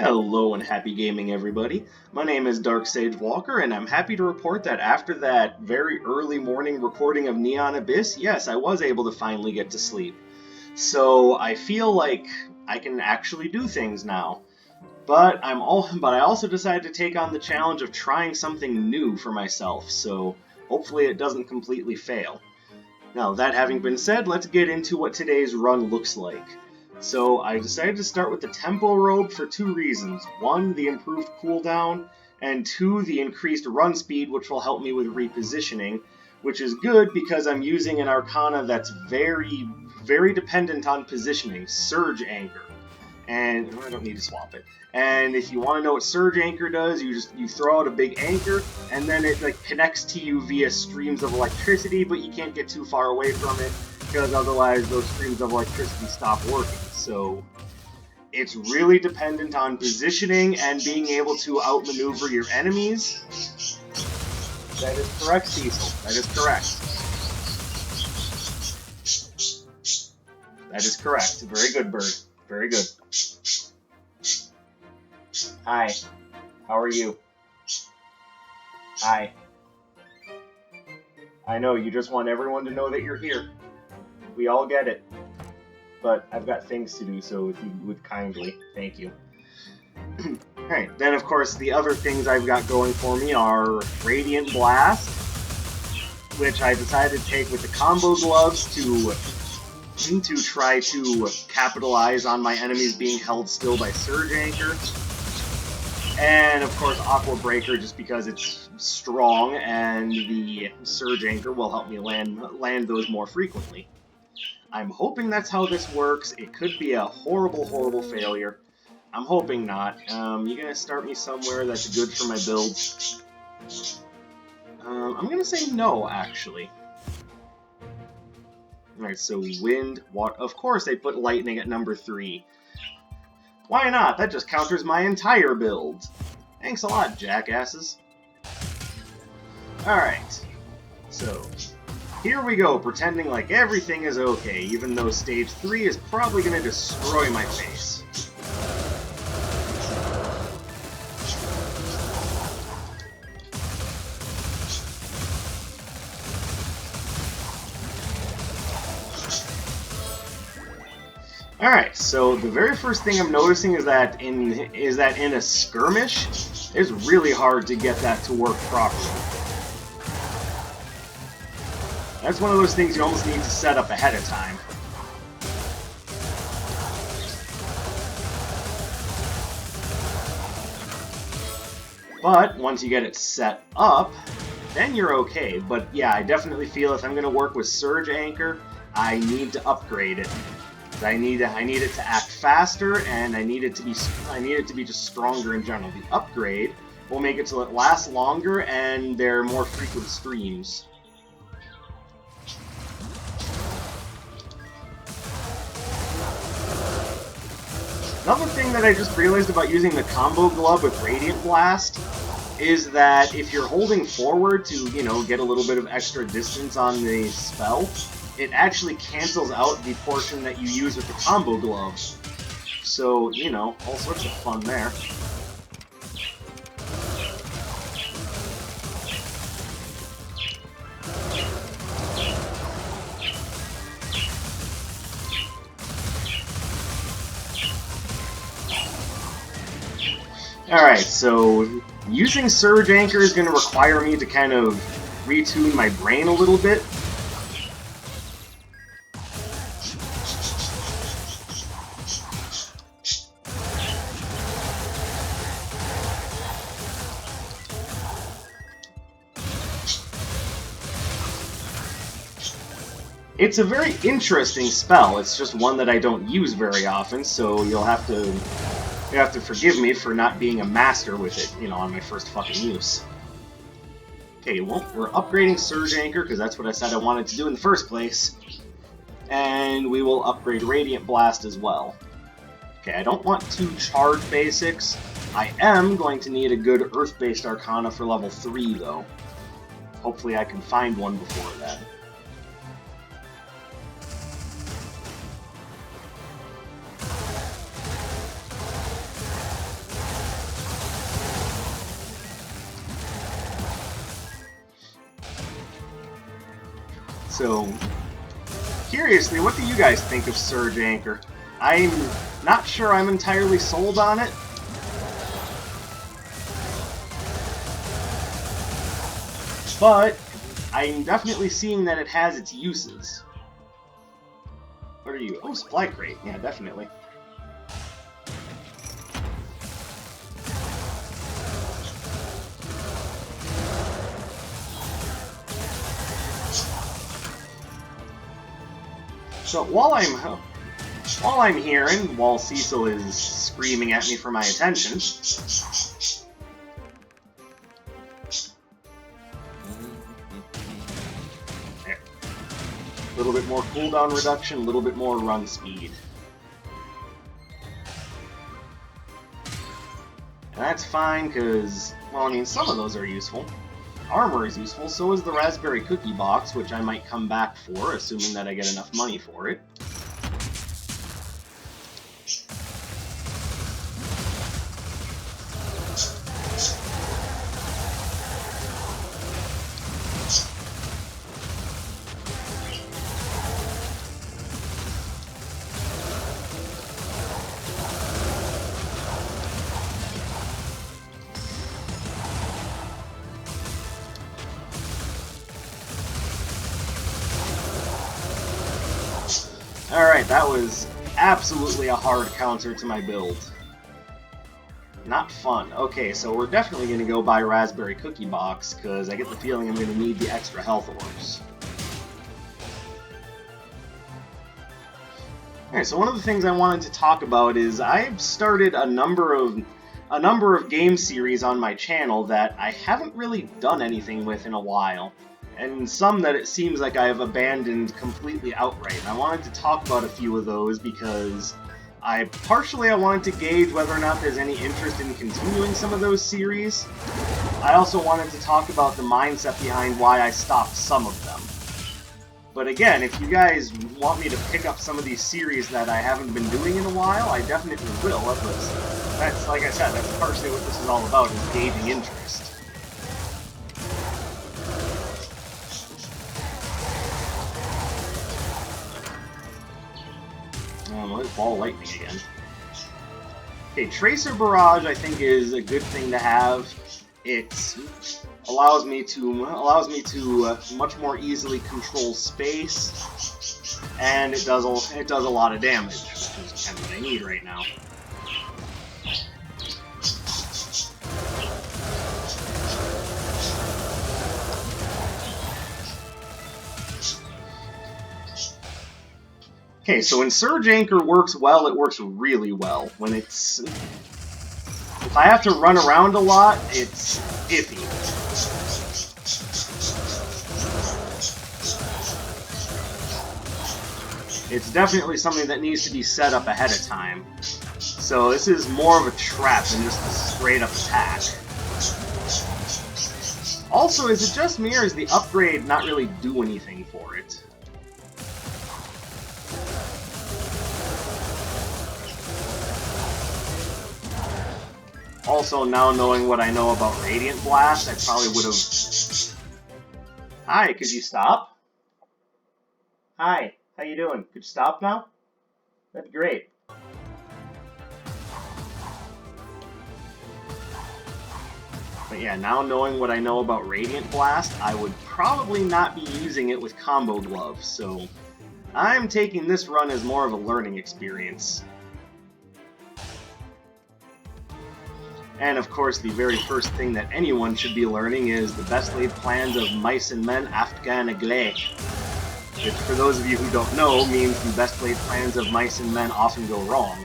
Hello and happy gaming, everybody. My name is Dark Sage Walker, and I'm happy to report that after that very early morning recording of Neon Abyss, yes, I was able to finally get to sleep. So I feel like I can actually do things now. But I also decided to take on the challenge of trying something new for myself, so hopefully it doesn't completely fail. Now, that having been said, let's get into what today's run looks like. So I decided to start with the Tempo Robe for two reasons. One, the improved cooldown, and two, the increased run speed, which will help me with repositioning, which is good because I'm using an Arcana that's very, very dependent on positioning, Surge Anchor. And I don't need to swap it. And if you want to know what Surge Anchor does, you throw out a big anchor, and then it connects to you via streams of electricity, but you can't get too far away from it, because otherwise those streams of electricity stop working. So it's really dependent on positioning and being able to outmaneuver your enemies. That is correct, Cecil. That is correct. That is correct. Very good, Bird. Very good. Hi. How are you? Hi. I know, you just want everyone to know that you're here. We all get it. But I've got things to do, so if you would kindly, thank you. Alright, then of course the other things I've got going for me are Radiant Blast, which I decided to take with the combo gloves to try to capitalize on my enemies being held still by Surge Anchor. And of course Aqua Breaker, just because it's strong and the Surge Anchor will help me land those more frequently. I'm hoping that's how this works. It could be a horrible, horrible failure. I'm hoping not. You gonna start me somewhere that's good for my build? I'm gonna say no, actually. Alright, so wind, water. Of course they put lightning at number 3. Why not? That just counters my entire build. Thanks a lot, jackasses. Alright, so here we go, pretending like everything is okay, even though Stage 3 is probably going to destroy my face. Alright, so the very first thing I'm noticing is that in a skirmish, it's really hard to get that to work properly. That's one of those things you almost need to set up ahead of time. But once you get it set up, then you're okay. But yeah, I definitely feel if I'm going to work with Surge Anchor, I need to upgrade it. I need it to act faster, and I need it to be just stronger in general. The upgrade will make it so it lasts longer, and there are more frequent streams. Another thing that I just realized about using the combo glove with Radiant Blast is that if you're holding forward to, get a little bit of extra distance on the spell, it actually cancels out the portion that you use with the combo glove. So, all sorts of fun there. Alright, so using Surge Anchor is going to require me to kind of retune my brain a little bit. It's a very interesting spell, it's just one that I don't use very often, so you'll have to forgive me for not being a master with it, on my first fucking use. Okay, well, we're upgrading Surge Anchor, because that's what I said I wanted to do in the first place. And we will upgrade Radiant Blast as well. Okay, I don't want 2 charge basics. I am going to need a good Earth-based Arcana for level 3, though. Hopefully I can find one before that. So, curiously, what do you guys think of Surge Anchor? I'm not sure I'm entirely sold on it. But I'm definitely seeing that it has its uses. What are you? Oh, supply crate. Yeah, definitely. So while I'm hearing, while Cecil is screaming at me for my attention, there. A little bit more cooldown reduction, a little bit more run speed. And that's fine, because, well, I mean, some of those are useful. Armor is useful, so is the Raspberry Cookie Box, which I might come back for, assuming that I get enough money for it. Alright, that was absolutely a hard counter to my build. Not fun. Okay, so we're definitely going to go buy Raspberry Cookie Box, because I get the feeling I'm going to need the extra health orbs. Alright, so one of the things I wanted to talk about is I've started a number of game series on my channel that I haven't really done anything with in a while. And some that it seems like I've abandoned completely outright. And I wanted to talk about a few of those because I wanted to gauge whether or not there's any interest in continuing some of those series. I also wanted to talk about the mindset behind why I stopped some of them. But again, if you guys want me to pick up some of these series that I haven't been doing in a while, I definitely will. That's like I said, that's partially what this is all about, is gauging interest. Let's ball lightning again. Okay, Tracer Barrage I think is a good thing to have. It allows me to much more easily control space, and it does a lot of damage, which is kind of what I need right now. Okay, so when Surge Anchor works well, it works really well. When it's... If I have to run around a lot, it's iffy. It's definitely something that needs to be set up ahead of time. So this is more of a trap than just a straight-up attack. Also, is it just me, or does the upgrade not really do anything for it? Also, now knowing what I know about Radiant Blast, I probably would have... Hi, could you stop? Hi, how you doing? Could you stop now? That'd be great. But yeah, now knowing what I know about Radiant Blast, I would probably not be using it with Combo Glove, so I'm taking this run as more of a learning experience. And of course, the very first thing that anyone should be learning is the best laid plans of mice and men Afghan Aglé. Which, for those of you who don't know, means the best laid plans of mice and men often go wrong.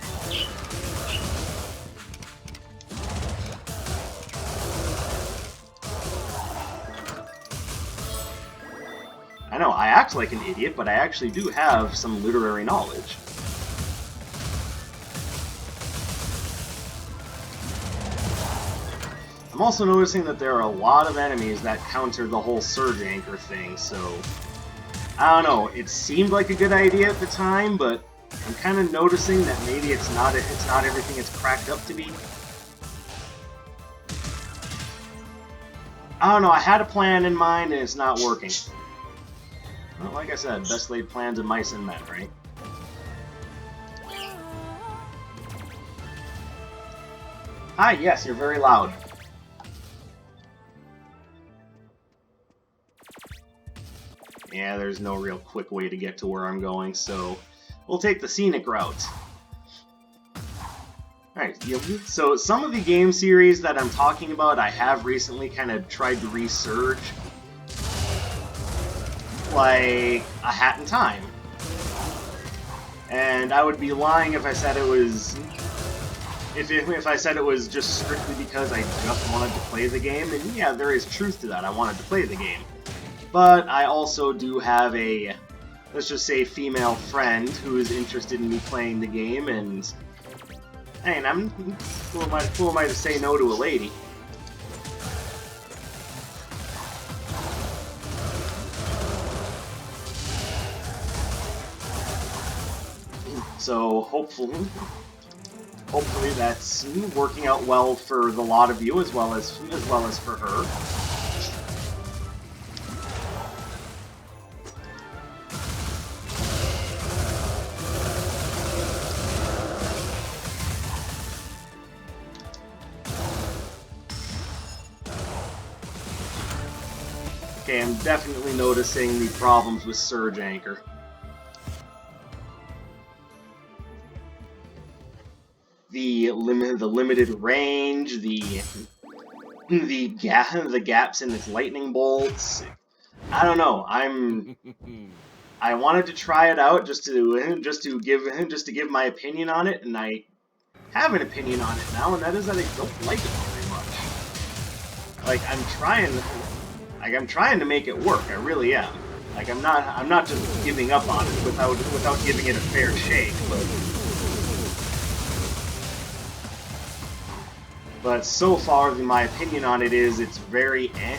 I know, I act like an idiot, but I actually do have some literary knowledge. I'm also noticing that there are a lot of enemies that counter the whole Surge Anchor thing, so... I don't know, it seemed like a good idea at the time, but I'm kind of noticing that maybe it's not everything it's cracked up to be. I don't know, I had a plan in mind and it's not working. Well, like I said, best laid plans of mice and men, right? Hi, yes, you're very loud. Yeah, there's no real quick way to get to where I'm going, so we'll take the scenic route. Alright, so some of the game series that I'm talking about, I have recently kind of tried to resurge. Like A Hat in Time. And I would be lying if I said it was... If I said it was just strictly because I just wanted to play the game, and yeah, there is truth to that, I wanted to play the game. But I also do have a, let's just say, female friend who is interested in me playing the game, and hey, who am I to say no to a lady? So hopefully that's working out well for the lot of you as well as for her. Okay, I'm definitely noticing the problems with Surge Anchor. The limited range, the gaps in its lightning bolts. I don't know. I wanted to try it out just to give my opinion on it, and I have an opinion on it now, and that is that I don't like it very much. Like I'm trying to make it work. I really am. Like I'm not just giving up on it without giving it a fair shake, but so far, my opinion on it is it's very eh.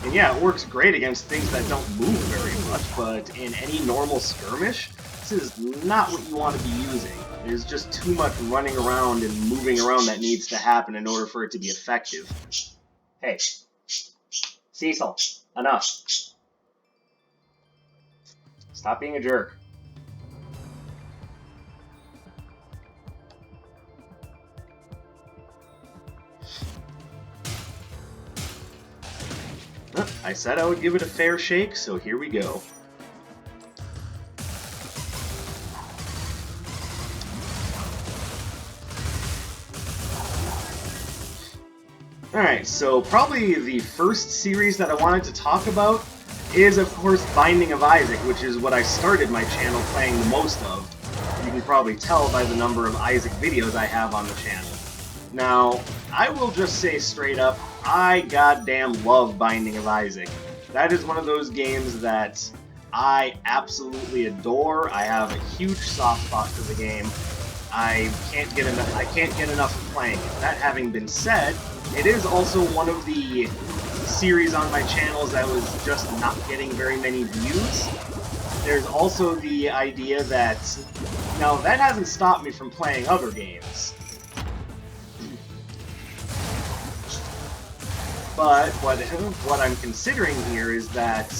And yeah, it works great against things that don't move very much, but in any normal skirmish, this is not what you want to be using. There's just too much running around and moving around that needs to happen in order for it to be effective. Hey, Cecil, enough. Stop being a jerk. I said I would give it a fair shake, so here we go. Alright, so probably the first series that I wanted to talk about is, of course, Binding of Isaac, which is what I started my channel playing the most of. You can probably tell by the number of Isaac videos I have on the channel. Now, I will just say straight up, I goddamn love Binding of Isaac. That is one of those games that I absolutely adore. I have a huge soft spot for the game. I can't get enough of playing it. That having been said, it is also one of the series on my channels that was just not getting very many views. There's also the idea that, now that hasn't stopped me from playing other games. But what I'm considering here is that,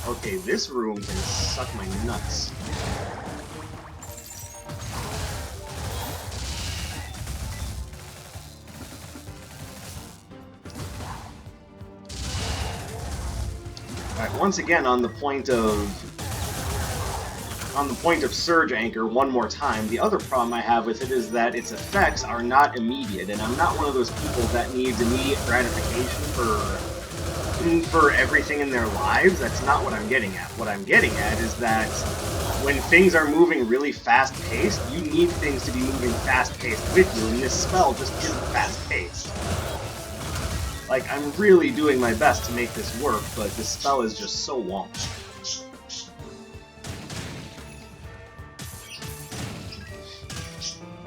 okay, this room can suck my nuts. Alright, once again on the point of Surge Anchor one more time, the other problem I have with it is that its effects are not immediate, and I'm not one of those people that needs immediate gratification for everything in their lives. That's not what I'm getting at. What I'm getting at is that when things are moving really fast-paced, you need things to be moving fast-paced with you, and this spell just isn't fast-paced. Like, I'm really doing my best to make this work, but this spell is just so wonky.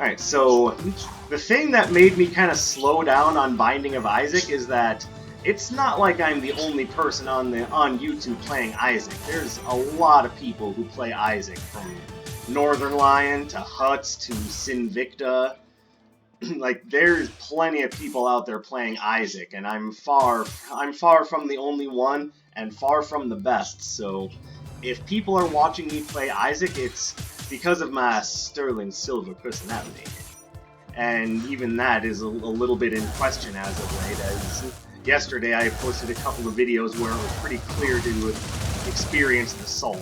Alright, so the thing that made me kind of slow down on Binding of Isaac is that it's not like I'm the only person on YouTube playing Isaac. There's a lot of people who play Isaac, from Northern Lion to Huts to Sinvicta. Like, there's plenty of people out there playing Isaac, and I'm far from the only one and far from the best. So if people are watching me play Isaac, it's because of my sterling silver personality. And even that is a little bit in question as of late, as yesterday I posted a couple of videos where it was pretty clear to experience the salt.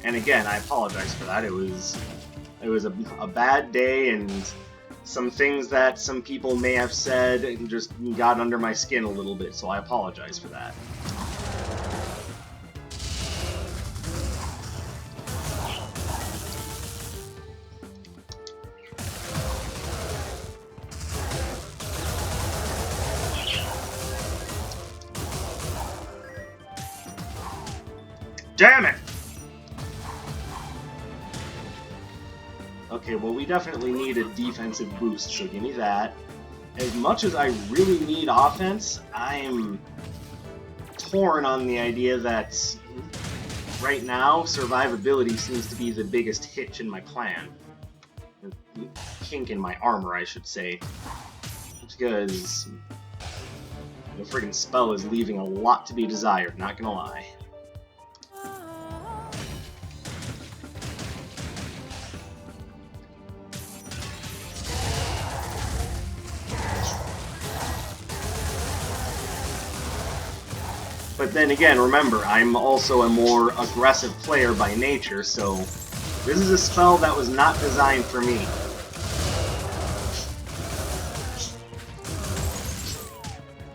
And again, I apologize for that. It was a bad day, and some things that some people may have said just got under my skin a little bit, so I apologize for that. Damn it! Okay, well, we definitely need a defensive boost, so give me that. As much as I really need offense, I'm torn on the idea that right now, survivability seems to be the biggest hitch in my plan. Kink in my armor, I should say. Because the friggin' spell is leaving a lot to be desired, not gonna lie. But then again, remember, I'm also a more aggressive player by nature, so this is a spell that was not designed for me.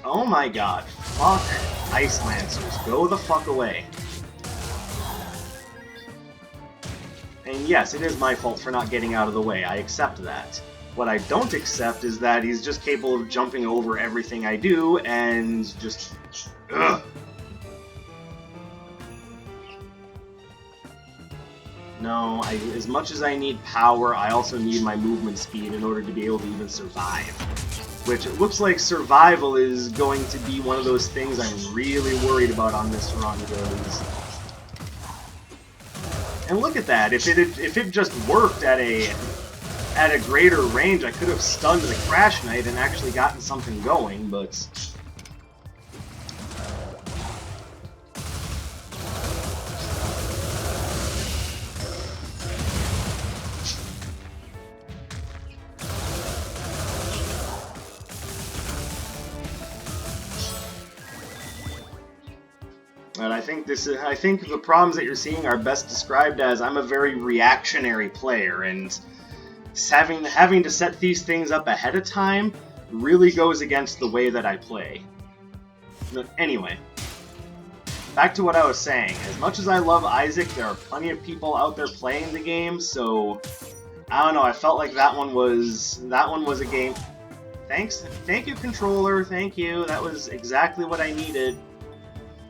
Oh my god, fuck Ice Lancers, go the fuck away. And yes, it is my fault for not getting out of the way, I accept that. What I don't accept is that he's just capable of jumping over everything I do and just... ugh. No, as much as I need power, I also need my movement speed in order to be able to even survive. Which, it looks like survival is going to be one of those things I'm really worried about on this run, because... And look at that, if it just worked at a greater range, I could have stunned the Crash Knight and actually gotten something going, but... And I think the problems that you're seeing are best described as I'm a very reactionary player, and having to set these things up ahead of time really goes against the way that I play. Anyway, back to what I was saying. As much as I love Isaac, there are plenty of people out there playing the game, so I don't know, I felt like that one was a game. Thank you, controller, thank you. That was exactly what I needed.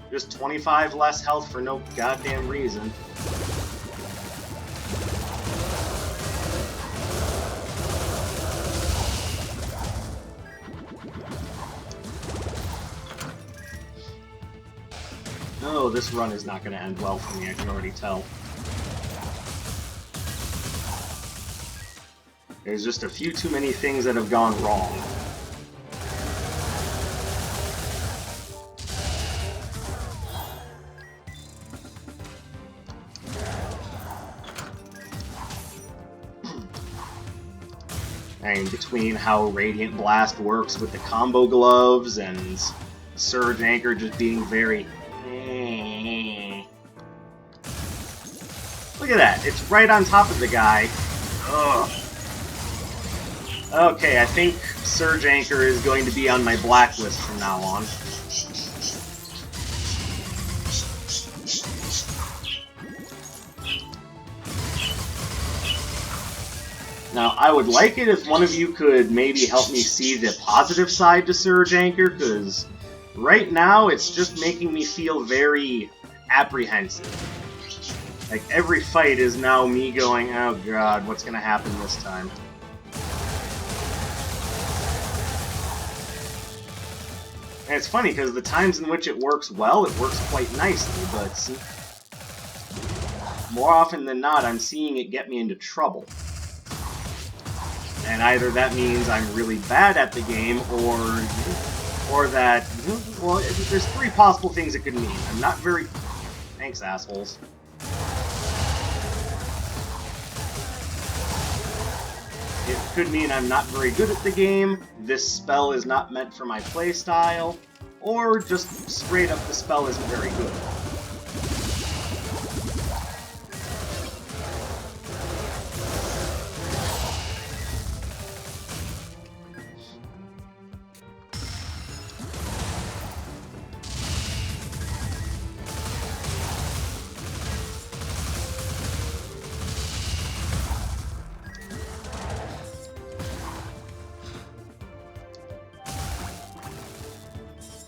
Just 25 less health for no goddamn reason. Oh, this run is not going to end well for me, I can already tell. There's just a few too many things that have gone wrong. And between how Radiant Blast works with the combo gloves and Surge Anchor just being very... Look at that, it's right on top of the guy. Ugh. Okay, I think Surge Anchor is going to be on my blacklist from now on. Now, I would like it if one of you could maybe help me see the positive side to Surge Anchor, because right now it's just making me feel very apprehensive. Like, every fight is now me going, oh god, what's gonna happen this time? And it's funny, because the times in which it works well, it works quite nicely, but more often than not, I'm seeing it get me into trouble. And either that means I'm really bad at the game, or that, well, there's three possible things it could mean. I'm not very... Thanks, assholes. It could mean I'm not very good at the game, this spell is not meant for my playstyle, or just straight up the spell isn't very good.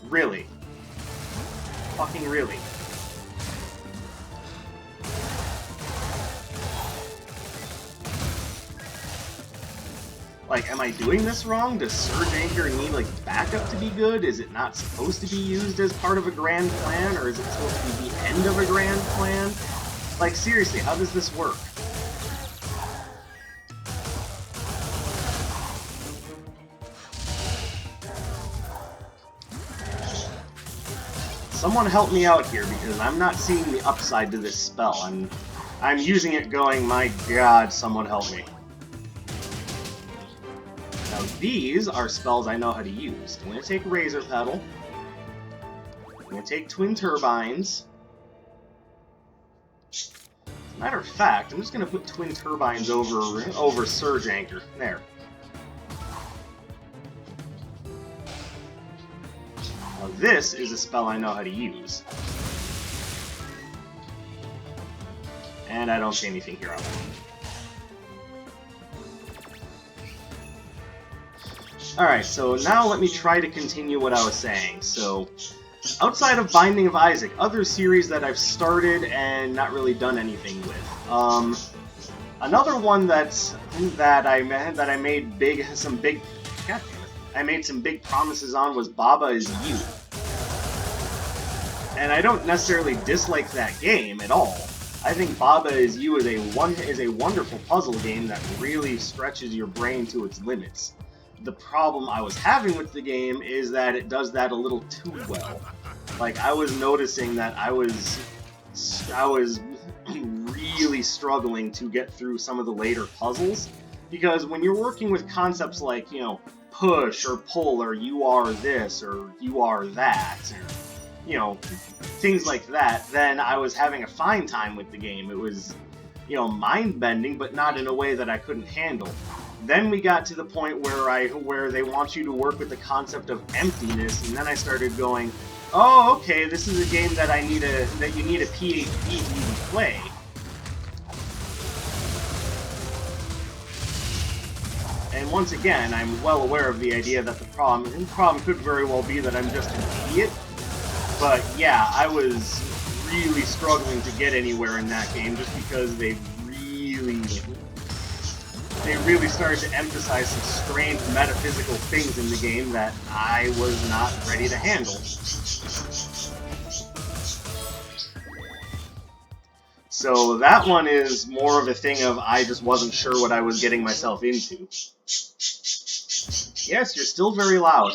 Really? Fucking really? Like, am I doing this wrong? Does Surge Anchor need, like, backup to be good? Is it not supposed to be used as part of a grand plan? Or is it supposed to be the end of a grand plan? Like, seriously, how does this work? Someone help me out here, because I'm not seeing the upside to this spell. I'm using it going, my god, someone help me. Now these are spells I know how to use. I'm going to take Razor Petal. I'm going to take Twin Turbines. As a matter of fact, I'm just going to put Twin Turbines over Surge Anchor. There. Now this is a spell I know how to use. And I don't see anything here. Alright, so now let me try to continue what I was saying. So, outside of Binding of Isaac, other series that I've started and not really done anything with. Another one that I made some big promises on was Baba Is You. And I don't necessarily dislike that game at all. I think Baba Is You is a wonderful puzzle game that really stretches your brain to its limits. The problem I was having with the game is that it does that a little too well. Like, I was noticing that I was really struggling to get through some of the later puzzles, because when you're working with concepts like, you know, push or pull or you are this or you are that, or, you know, things like that, then I was having a fine time with the game. It was, you know, mind-bending, but not in a way that I couldn't handle. Then we got to the point where they want you to work with the concept of emptiness, and then I started going, oh, okay, this is a game that you need a PhD to even play. And once again, I'm well aware of the idea that the problem could very well be that I'm just an idiot. But yeah, I was really struggling to get anywhere in that game just because they really started to emphasize some strange metaphysical things in the game that I was not ready to handle. So that one is more of a thing of I just wasn't sure what I was getting myself into. Yes, you're still very loud.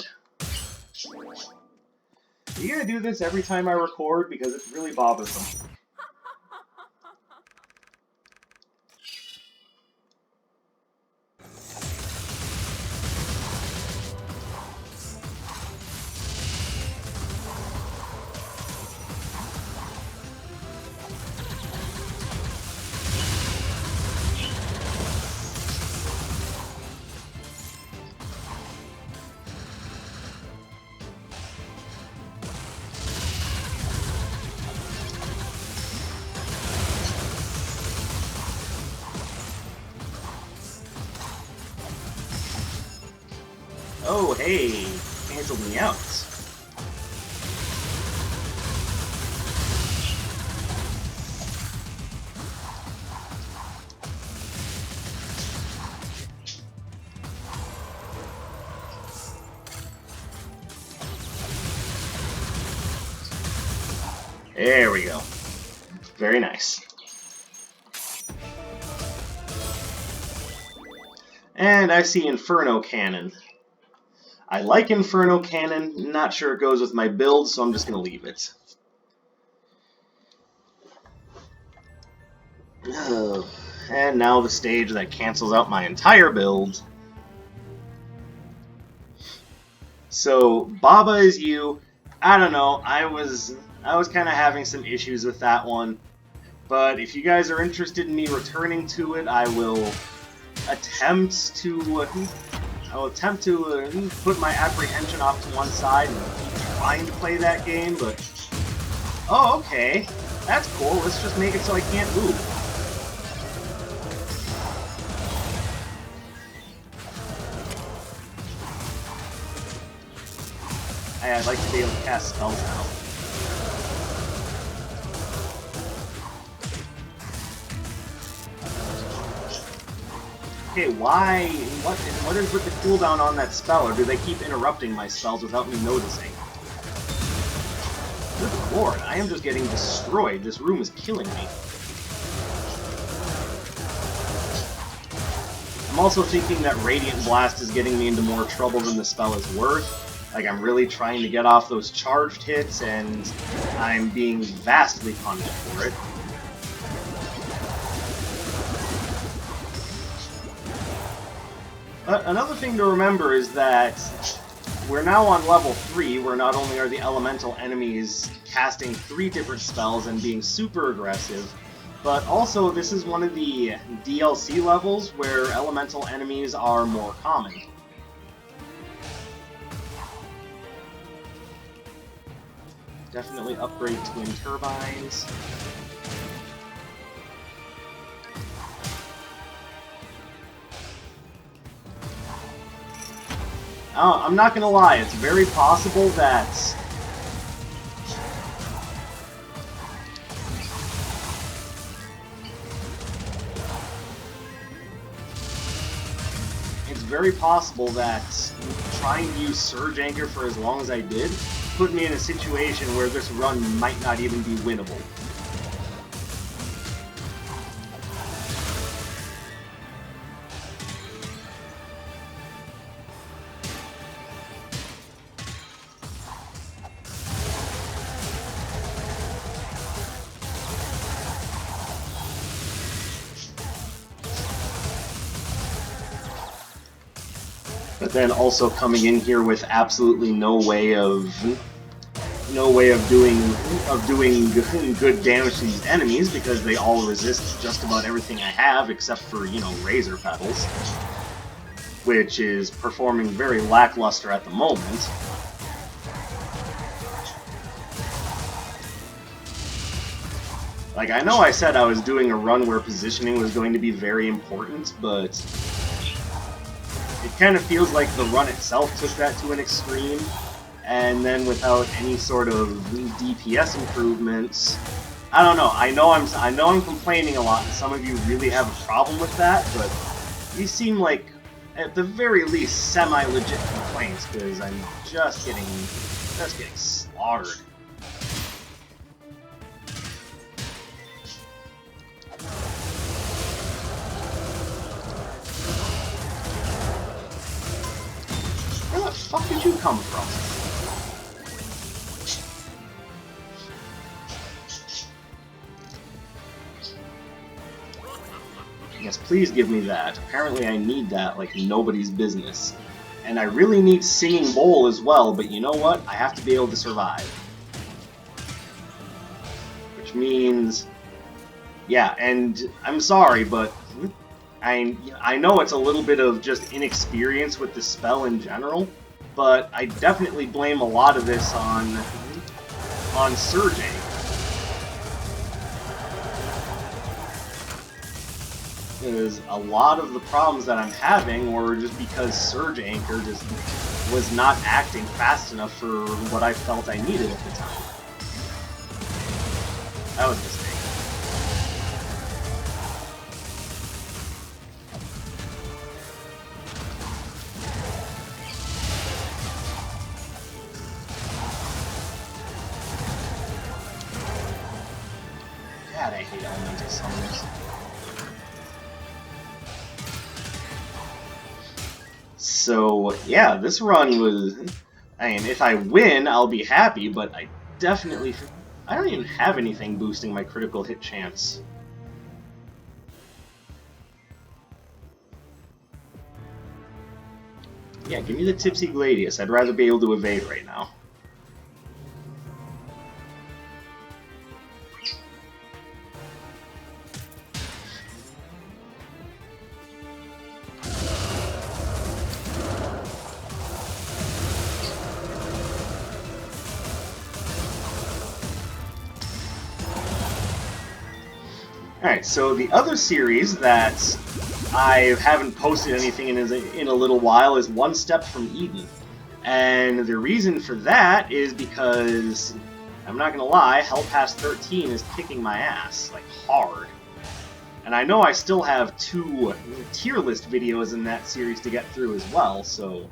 Are you gonna do this every time I record? Because it's really bothersome. Oh, hey, canceled me out. There we go. Very nice. And I see Inferno Cannon. I like Inferno Cannon, not sure it goes with my build, so I'm just going to leave it. And now the stage that cancels out my entire build. So, Baba is you. I don't know, I was kind of having some issues with that one. But if you guys are interested in me returning to it, I will attempt to put my apprehension off to one side and keep trying to play that game, but... Oh, okay. That's cool. Let's just make it so I can't move. I'd like to be able to cast spells now. Okay, why? What is with the cooldown on that spell, or do they keep interrupting my spells without me noticing? Good lord, I am just getting destroyed. This room is killing me. I'm also thinking that Radiant Blast is getting me into more trouble than the spell is worth. Like, I'm really trying to get off those charged hits, and I'm being vastly punished for it. Another thing to remember is that we're now on level 3, where not only are the elemental enemies casting 3 different spells and being super aggressive, but also this is one of the DLC levels where elemental enemies are more common. Definitely upgrade twin turbines. I'm not gonna lie, it's very possible that trying to use Surge Anchor for as long as I did put me in a situation where this run might not even be winnable. But then also coming in here with absolutely no way of doing good damage to these enemies, because they all resist just about everything I have except for, you know, Razor Petals, which is performing very lackluster at the moment. Like, I know I said I was doing a run where positioning was going to be very important, but it kind of feels like the run itself took that to an extreme, and then without any sort of DPS improvements. I don't know. I know I'm complaining a lot, and some of you really have a problem with that, but these seem like, at the very least, semi-legit complaints, because I'm just getting slaughtered. Where the fuck did you come from? Yes, please give me that. Apparently I need that like nobody's business. And I really need Singing Bowl as well, but you know what? I have to be able to survive. Which means... yeah, and I'm sorry, but I know it's a little bit of just inexperience with the spell in general, but I definitely blame a lot of this on Surge Anchor. Because a lot of the problems that I'm having were just because Surge Anchor just was not acting fast enough for what I felt I needed at the time. That was a mistake. hate elemental summoners. So, yeah, this run was... I mean, if I win, I'll be happy, but I definitely... I don't even have anything boosting my critical hit chance. Yeah, give me the Tipsy Gladius. I'd rather be able to evade right now. Alright, so the other series that I haven't posted anything in a little while is One Step from Eden. And the reason for that is because, I'm not gonna lie, Hell Pass 13 is kicking my ass, like, hard. And I know I still have 2 tier list videos in that series to get through as well, so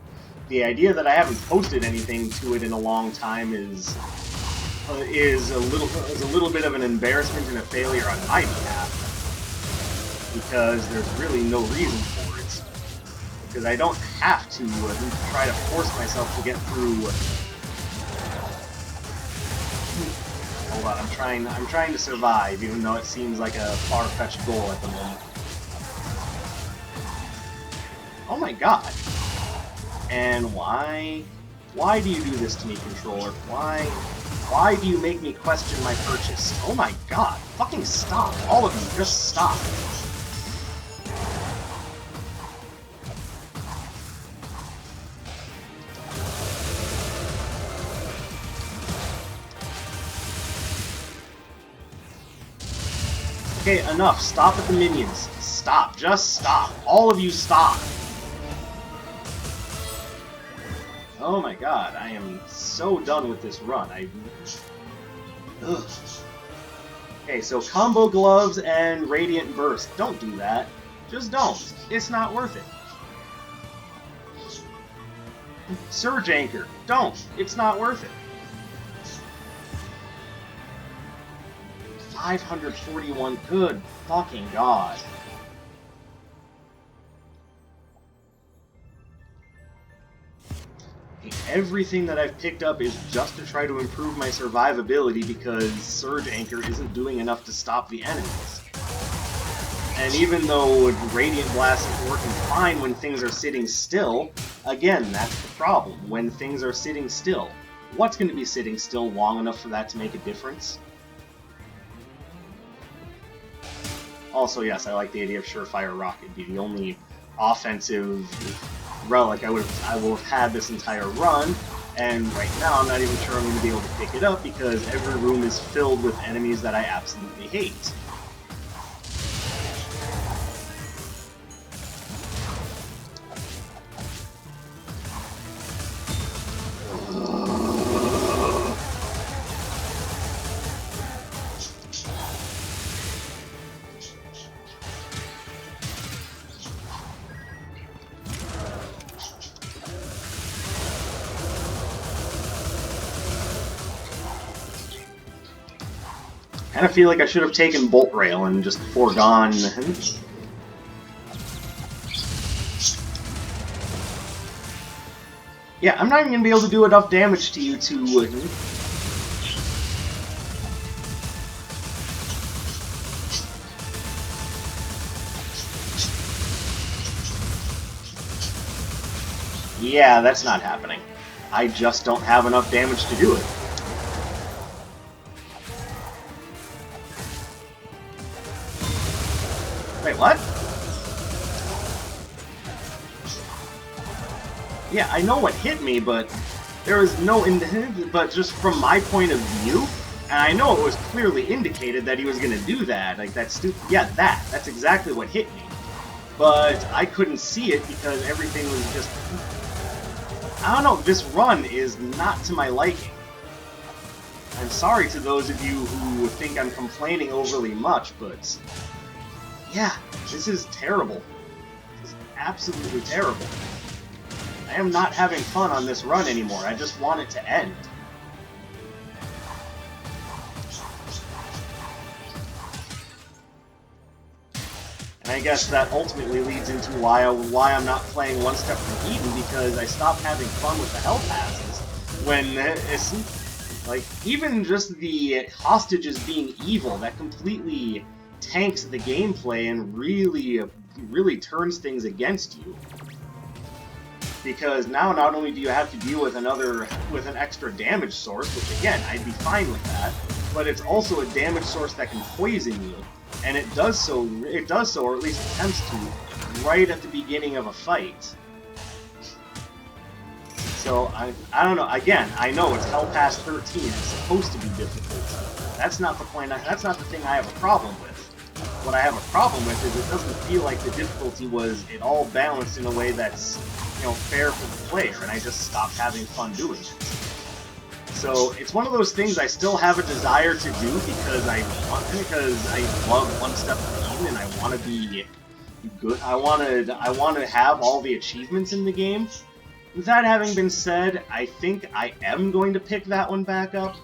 the idea that I haven't posted anything to it in a long time is a little bit of an embarrassment and a failure on my behalf, because there's really no reason for it. Because I don't have to try to force myself to get through. Hold on, I'm trying to survive, even though it seems like a far-fetched goal at the moment. Oh my god! And why do you do this to me, controller? Why do you make me question my purchase? Oh my god, fucking stop. All of you, just stop. Okay, enough. Stop at the minions. Stop. Just stop. All of you stop. Oh my god, I am so done with this run. Ugh. Okay, so combo gloves and radiant burst. Don't do that. Just don't. It's not worth it. Surge anchor. Don't. It's not worth it. 541. Good fucking god. Everything that I've picked up is just to try to improve my survivability, because Surge Anchor isn't doing enough to stop the enemies. And even though Radiant Blast is working fine when things are sitting still, again, that's the problem. When things are sitting still, what's going to be sitting still long enough for that to make a difference? Also, yes, I like the idea of Surefire Rocket be the only offensive relic I will have had this entire run, and right now I'm not even sure I'm going to be able to pick it up because every room is filled with enemies that I absolutely hate. I kind of feel like I should have taken Bolt Rail and just foregone. Yeah, I'm not even going to be able to do enough damage to you to... Yeah, that's not happening. I just don't have enough damage to do it. Wait, what? Yeah, I know what hit me, but there was no... But just from my point of view, and I know it was clearly indicated that he was going to do that. Like, that stupid... Yeah, that's exactly what hit me. But I couldn't see it because everything was just... I don't know, this run is not to my liking. I'm sorry to those of you who think I'm complaining overly much, but... Yeah, this is terrible. This is absolutely terrible. I am not having fun on this run anymore. I just want it to end. I guess that ultimately leads into why I'm not playing One Step from Eden, because I stopped having fun with the Hell Passes. When it's like, even just the hostages being evil, that completely tanks the gameplay and really turns things against you. Because now not only do you have to deal with an extra damage source, which again, I'd be fine with that, but it's also a damage source that can poison you. And it does so, or at least attempts to, right at the beginning of a fight. So, I don't know, again, I know it's Hell Pass 13, it's supposed to be difficult. That's not the point, that's not the thing I have a problem with. What I have a problem with is it doesn't feel like the difficulty was at all balanced in a way that's, you know, fair for the player, and I just stopped having fun doing it. So it's one of those things I still have a desire to do because I love One Step From Eden and I want to be good. I want to have all the achievements in the game. With that having been said, I think I am going to pick that one back up,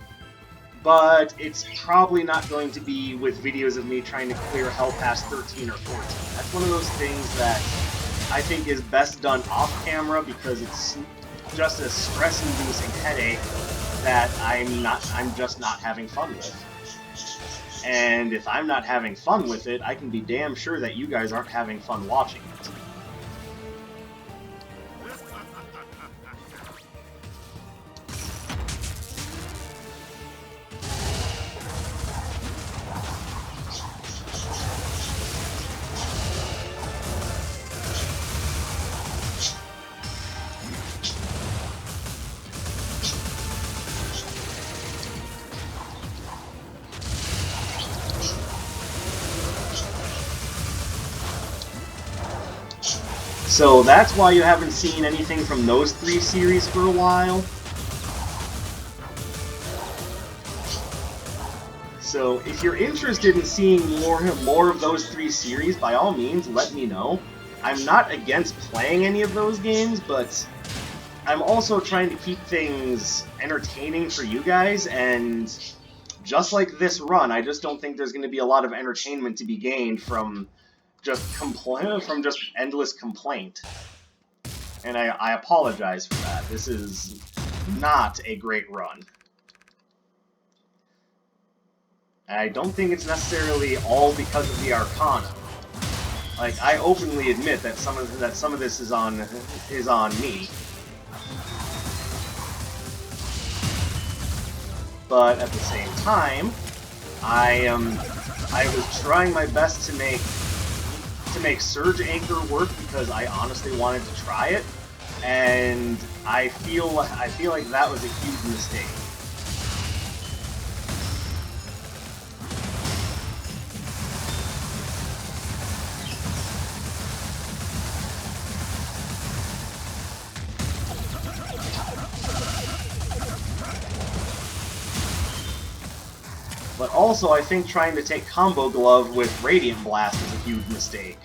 but it's probably not going to be with videos of me trying to clear Hell Pass 13 or 14. That's one of those things that I think is best done off camera because it's just a stress-inducing headache that I'm just not having fun with. And if I'm not having fun with it, I can be damn sure that you guys aren't having fun watching it. So that's why you haven't seen anything from those three series for a while. So if you're interested in seeing more of those three series, by all means, let me know. I'm not against playing any of those games, but I'm also trying to keep things entertaining for you guys, and just like this run, I just don't think there's going to be a lot of entertainment to be gained from just endless complaint. And I apologize for that. This is not a great run. And I don't think it's necessarily all because of the Arcana. Like, I openly admit that some of this is on me. But at the same time, I was trying my best to make Surge Anchor work because I honestly wanted to try it, and I feel like that was a huge mistake. But also, I think trying to take Combo Glove with Radiant Blast is a huge mistake.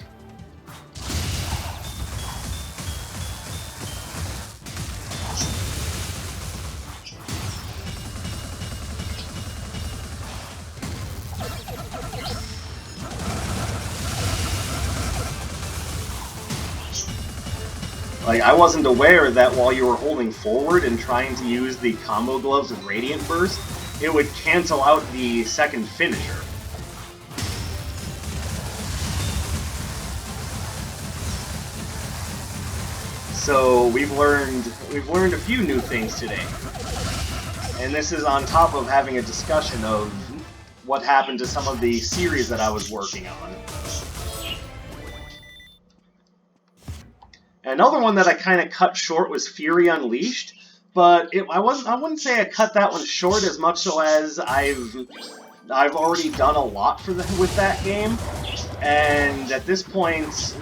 Like, I wasn't aware that while you were holding forward and trying to use the Combo Gloves with Radiant Burst, it would cancel out the second finisher. So we've learned a few new things today. And this is on top of having a discussion of what happened to some of the series that I was working on. Another one that I kind of cut short was Fury Unleashed. But I wouldn't say I cut that one short as much so as I've already done a lot with that game, and at this point,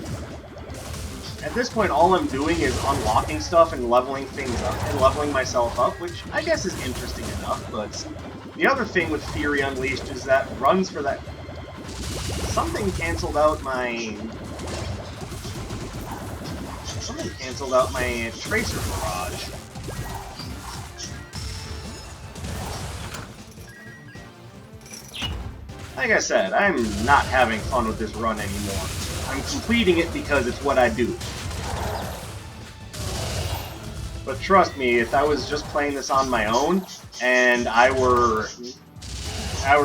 all I'm doing is unlocking stuff and leveling things up and leveling myself up, which I guess is interesting enough. But the other thing with Fury Unleashed is that runs for that. Something canceled out my Tracer Barrage. Like I said, I'm not having fun with this run anymore. I'm completing it because it's what I do. But trust me, if I was just playing this on my own, and I were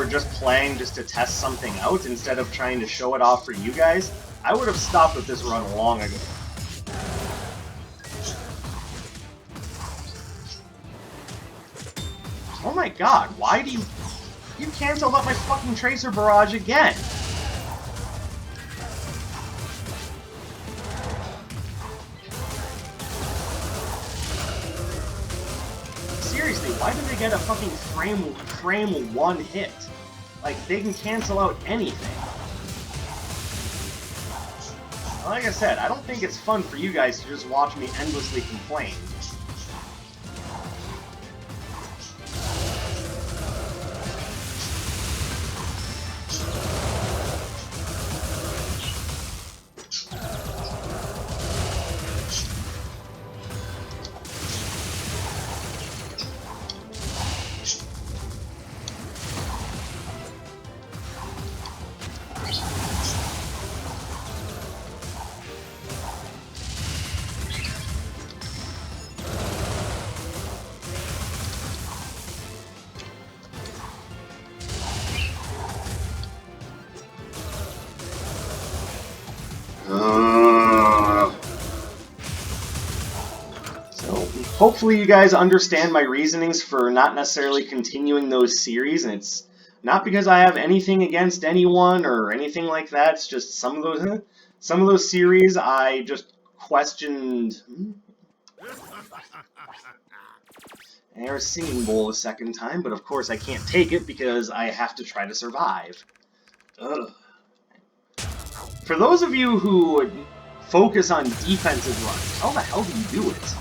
just playing just to test something out instead of trying to show it off for you guys, I would have stopped with this run long ago. Oh my god, why do you... You canceled out my fucking Tracer Barrage again! Seriously, why do they get a fucking frame one hit? Like, they can cancel out anything. Like I said, I don't think it's fun for you guys to just watch me endlessly complain. Hopefully you guys understand my reasonings for not necessarily continuing those series, and it's not because I have anything against anyone or anything like that. It's just some of those series I just questioned. And there's Singing Bowl a second time, but of course I can't take it because I have to try to survive. Ugh. For those of you who focus on defensive runs, how the hell do you do it?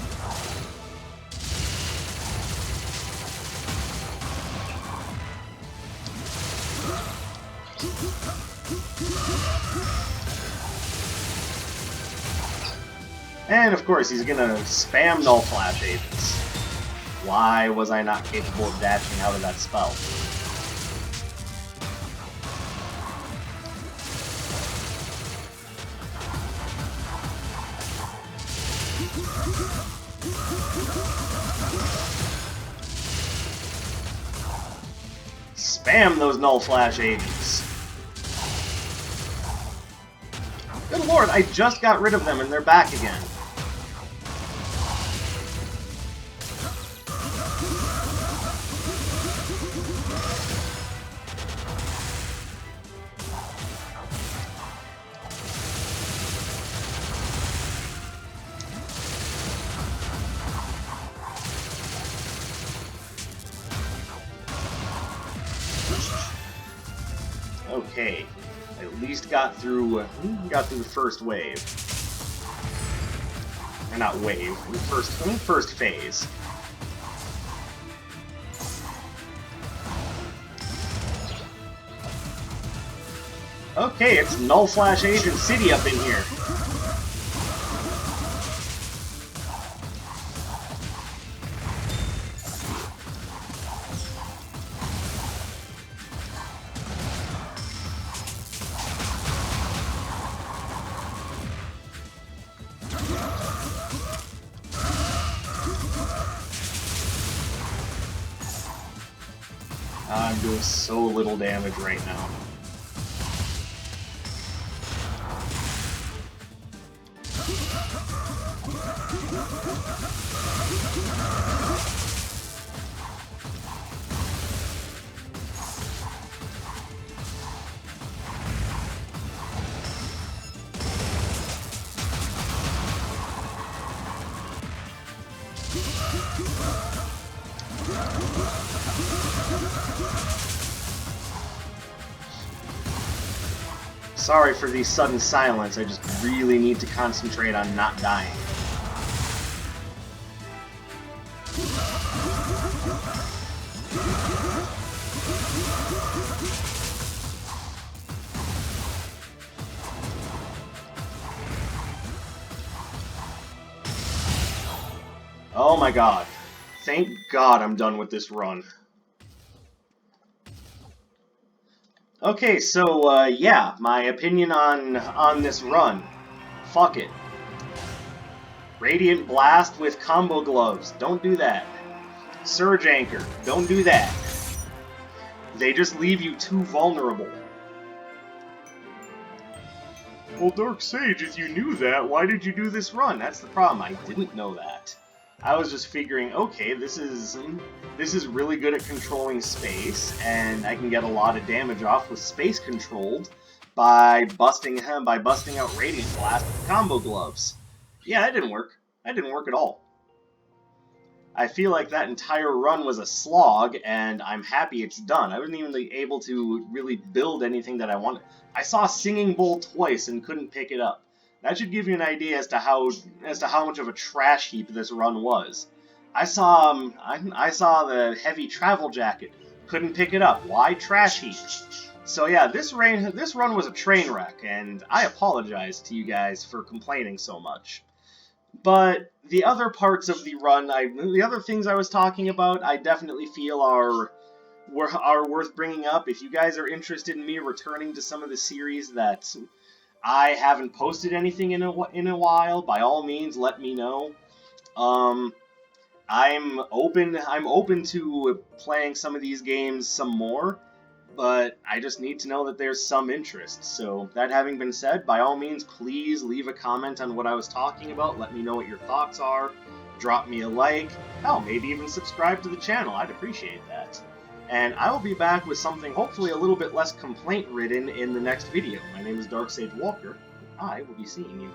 And of course, he's gonna spam Null Flash Agents. Why was I not capable of dashing out of that spell? Spam those Null Flash Agents. Good lord, I just got rid of them and they're back again. Okay, I at least got through the first wave. Or not wave, first phase. Okay, it's Null Flash Agent City up in here. I'm doing so little damage right now. Sorry for the sudden silence, I just really need to concentrate on not dying. Oh my god. Thank God I'm done with this run. Okay, so, yeah, my opinion on this run. Fuck it. Radiant Blast with combo gloves. Don't do that. Surge Anchor. Don't do that. They just leave you too vulnerable. Well, Dark Sage, if you knew that, why did you do this run? That's the problem. I didn't know that. I was just figuring, okay, this is really good at controlling space, and I can get a lot of damage off with space controlled by busting out Radiant Blast with combo gloves. Yeah, that didn't work. That didn't work at all. I feel like that entire run was a slog, and I'm happy it's done. I wasn't even able to really build anything that I wanted. I saw Singing Bowl twice and couldn't pick it up. That should give you an idea as to how much of a trash heap this run was. I saw I saw the heavy travel jacket, couldn't pick it up. Why? Trash heap. So yeah, this run was a train wreck, and I apologize to you guys for complaining so much. But the other parts of the run, the other things I was talking about, I definitely feel are worth bringing up. If you guys are interested in me returning to some of the series that I haven't posted anything in a while, by all means, let me know. Um, I'm open to playing some of these games some more, but I just need to know that there's some interest. So, that having been said, by all means, please leave a comment on what I was talking about. Let me know what your thoughts are. Drop me a like. Hell, maybe even subscribe to the channel. I'd appreciate that. And I will be back with something hopefully a little bit less complaint-ridden in the next video. My name is Dark Sage Walker. I will be seeing you